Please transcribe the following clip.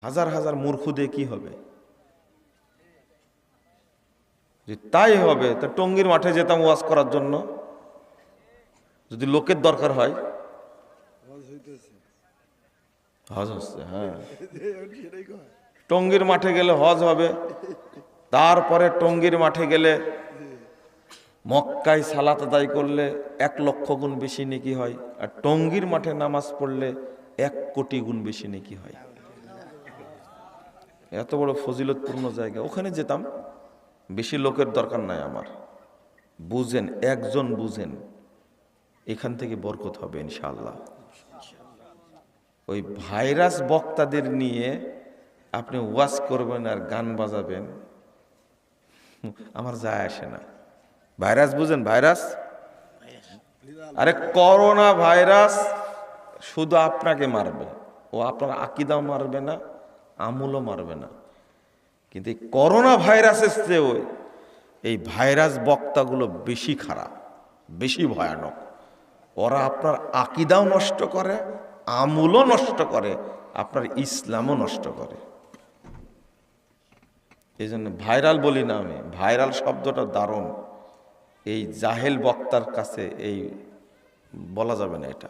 হাজার হাজার মূর্খ দিয়ে কি হবে? যে তাই হবে তা টঙ্গীর মাঠে যেতাম ওয়াজ করার জন্য, যদি লোকের দরকার হয়। হজ হচ্ছে, হ্যাঁ, টঙ্গীর মাঠে গেলে হজ হবে। তারপরে টঙ্গীর মাঠে গেলে মক্কায় সালাত আদায় করলে 1,00,000 গুণ বেশি নেকি হয়, আর টঙ্গীর মাঠে নামাজ পড়লে 1,000,000 গুণ বেশি নেকি হয়। এত বড় ফজিলতপূর্ণ জায়গা, ওখানে যেতাম। বেশি লোকের দরকার নাই আমার, বুঝেন, একজন বুঝেন, এখান থেকে বরকত হবে ইনশাআল্লাহ। ওই ভাইরাস বক্তাদের নিয়ে আপনি ওয়াজ করবেন আর গান বাজাবেন, আমার যায় আসে না। ভাইরাস বুঝেন? ভাইরাস, আরে করোনা ভাইরাস শুধু আপনাকে মারবে, ও আপনার আকীদাও মারবে না, আমলও মারবে না। কিন্তু এই করোনা ভাইরাসের চেয়েও এই ভাইরাস বক্তাগুলো বেশি খারাপ, বেশি ভয়ানক। ওরা আপনার আকীদাও নষ্ট করে, আমলও নষ্ট করে, আপনার ইসলামও নষ্ট করে। এই জন্য ভাইরাল বলি না আমি, ভাইরাল শব্দটা দারুণ। এই জাহেল বক্তার কাছে এই বলা যাবে না এটা।